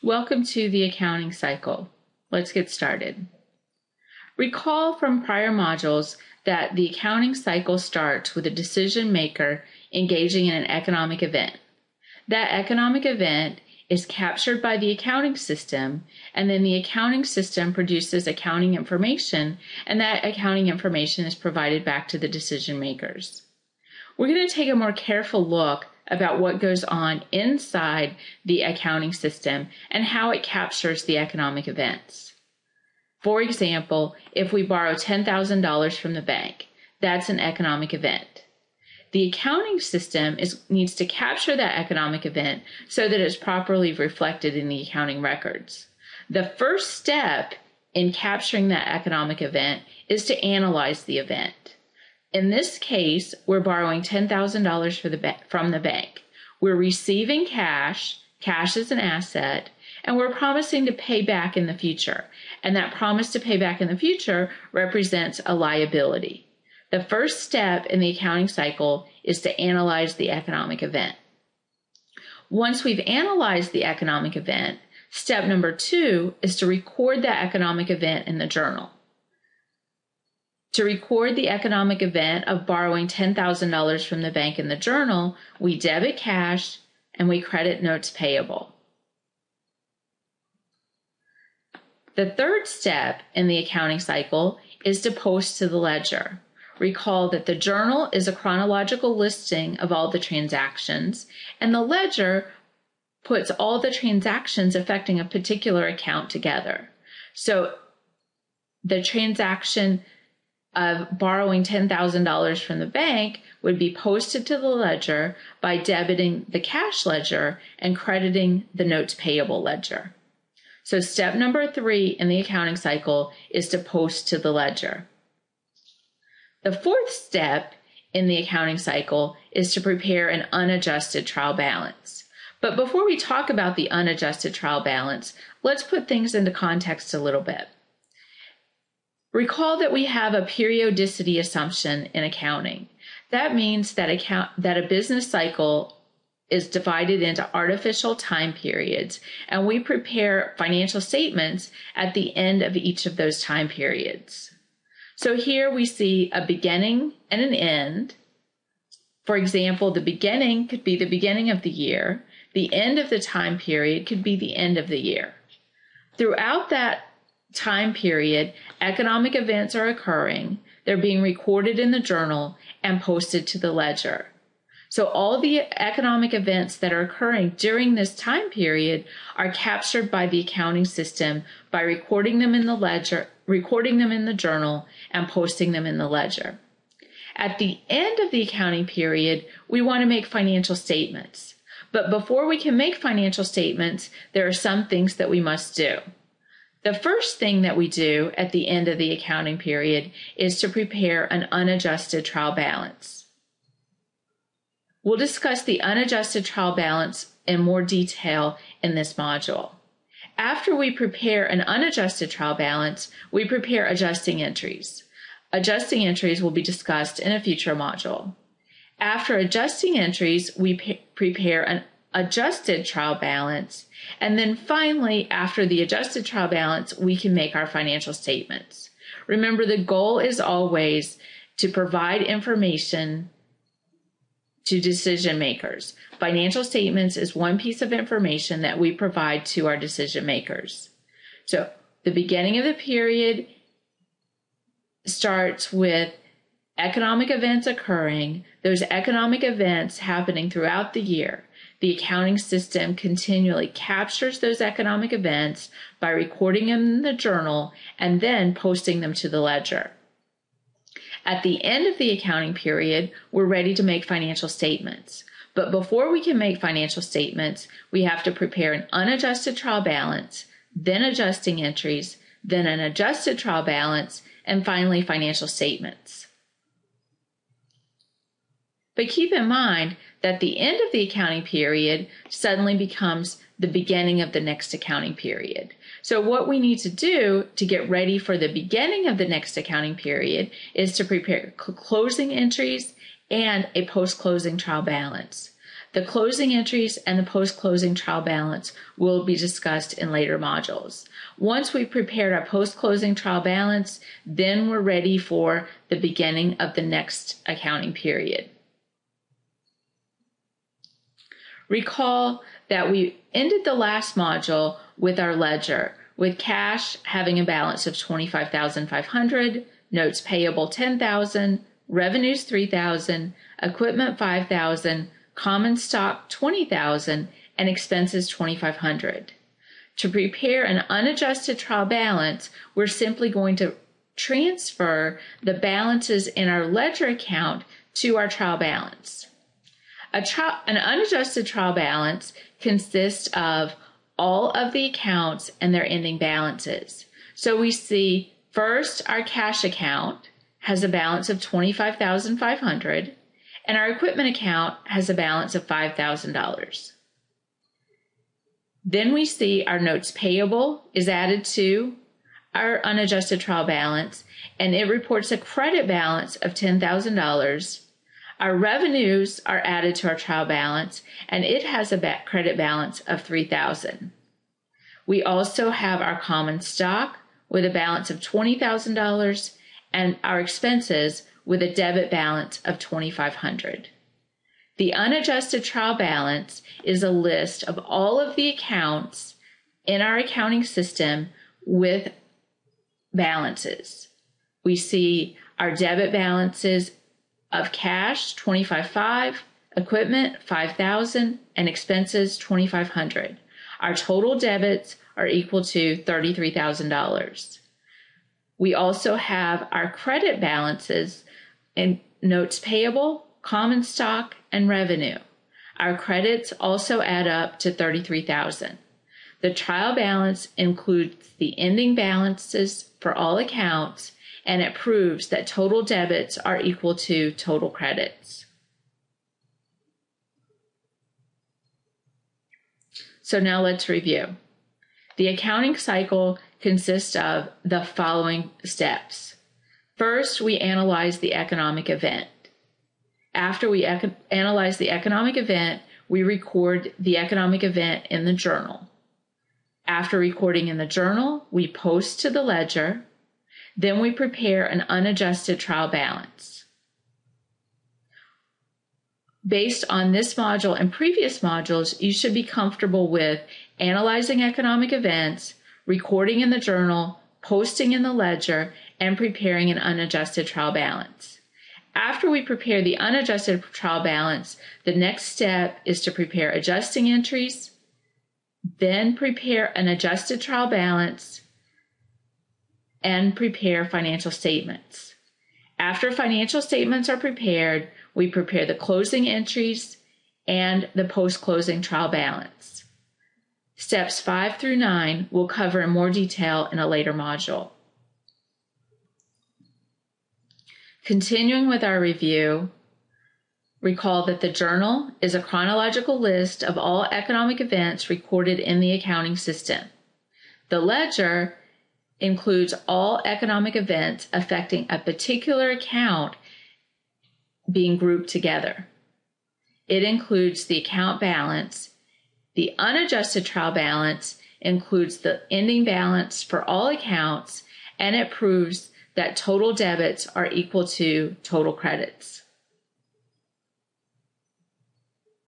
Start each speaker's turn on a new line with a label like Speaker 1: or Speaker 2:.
Speaker 1: Welcome to the accounting cycle. Let's get started. Recall from prior modules that the accounting cycle starts with a decision maker engaging in an economic event. That economic event is captured by the accounting system, and then the accounting system produces accounting information, and that accounting information is provided back to the decision makers. We're going to take a more careful look about what goes on inside the accounting system and how it captures the economic events. For example, if we borrow $10,000 from the bank, that's an economic event. The accounting system needs to capture that economic event so that it's properly reflected in the accounting records. The first step in capturing that economic event is to analyze the event. In this case, we're borrowing $10,000 from the bank. We're receiving cash is an asset, and we're promising to pay back in the future. And that promise to pay back in the future represents a liability. The first step in the accounting cycle is to analyze the economic event. Once we've analyzed the economic event, step number 2 is to record that economic event in the journal. To record the economic event of borrowing $10,000 from the bank in the journal, we debit cash and we credit notes payable. The third step in the accounting cycle is to post to the ledger. Recall that the journal is a chronological listing of all the transactions, and the ledger puts all the transactions affecting a particular account together. So the transaction of borrowing $10,000 from the bank would be posted to the ledger by debiting the cash ledger and crediting the notes payable ledger. So step number 3 in the accounting cycle is to post to the ledger. The fourth step in the accounting cycle is to prepare an unadjusted trial balance. But before we talk about the unadjusted trial balance, let's put things into context a little bit. Recall that we have a periodicity assumption in accounting. That means that a business cycle is divided into artificial time periods, and we prepare financial statements at the end of each of those time periods. So here we see a beginning and an end. For example, the beginning could be the beginning of the year. The end of the time period could be the end of the year. Throughout that time period, economic events are occurring. They're being recorded in the journal and posted to the ledger. So all the economic events that are occurring during this time period are captured by the accounting system by recording them in the ledger, recording them in the journal, and posting them in the ledger. At the end of the accounting period, we want to make financial statements. But before we can make financial statements, there are some things that we must do. The first thing that we do at the end of the accounting period is to prepare an unadjusted trial balance. We'll discuss the unadjusted trial balance in more detail in this module. After we prepare an unadjusted trial balance, we prepare adjusting entries. Adjusting entries will be discussed in a future module. After adjusting entries, we prepare an adjusted trial balance, and then finally, after the adjusted trial balance, we can make our financial statements. Remember, the goal is always to provide information to decision makers. Financial statements is one piece of information that we provide to our decision makers. So the beginning of the period starts with economic events occurring, those economic events happening throughout the year. The accounting system continually captures those economic events by recording them in the journal and then posting them to the ledger. At the end of the accounting period, we're ready to make financial statements. But before we can make financial statements, we have to prepare an unadjusted trial balance, then adjusting entries, then an adjusted trial balance, and finally financial statements. But keep in mind that the end of the accounting period suddenly becomes the beginning of the next accounting period. So what we need to do to get ready for the beginning of the next accounting period is to prepare closing entries and a post-closing trial balance. The closing entries and the post-closing trial balance will be discussed in later modules. Once we've prepared our post-closing trial balance, then we're ready for the beginning of the next accounting period. Recall that we ended the last module with our ledger, with cash having a balance of $25,500, notes payable $10,000, revenues $3,000, equipment $5,000, common stock $20,000, and expenses $2,500. To prepare an unadjusted trial balance, we're simply going to transfer the balances in our ledger account to our trial balance. An unadjusted trial balance consists of all of the accounts and their ending balances. So we see first our cash account has a balance of $25,500, and our equipment account has a balance of $5,000. Then we see our notes payable is added to our unadjusted trial balance, and it reports a credit balance of $10,000. Our revenues are added to our trial balance, and it has a credit balance of $3,000. We also have our common stock with a balance of $20,000 and our expenses with a debit balance of $2,500. The unadjusted trial balance is a list of all of the accounts in our accounting system with balances. We see our debit balances of cash, $25,500, equipment, $5,000, and expenses, $2,500. Our total debits are equal to $33,000. We also have our credit balances in notes payable, common stock, and revenue. Our credits also add up to $33,000. The trial balance includes the ending balances for all accounts, and it proves that total debits are equal to total credits. So now let's review. The accounting cycle consists of the following steps. First, we analyze the economic event. After we analyze the economic event, we record the economic event in the journal. After recording in the journal, we post to the ledger. Then we prepare an unadjusted trial balance. Based on this module and previous modules, you should be comfortable with analyzing economic events, recording in the journal, posting in the ledger, and preparing an unadjusted trial balance. After we prepare the unadjusted trial balance, the next step is to prepare adjusting entries, then prepare an adjusted trial balance, and prepare financial statements. After financial statements are prepared, we prepare the closing entries and the post-closing trial balance. Steps 5 through 9 we'll cover in more detail in a later module. Continuing with our review, recall that the journal is a chronological list of all economic events recorded in the accounting system. The ledger includes all economic events affecting a particular account being grouped together. It includes the account balance. The unadjusted trial balance includes the ending balance for all accounts, and it proves that total debits are equal to total credits.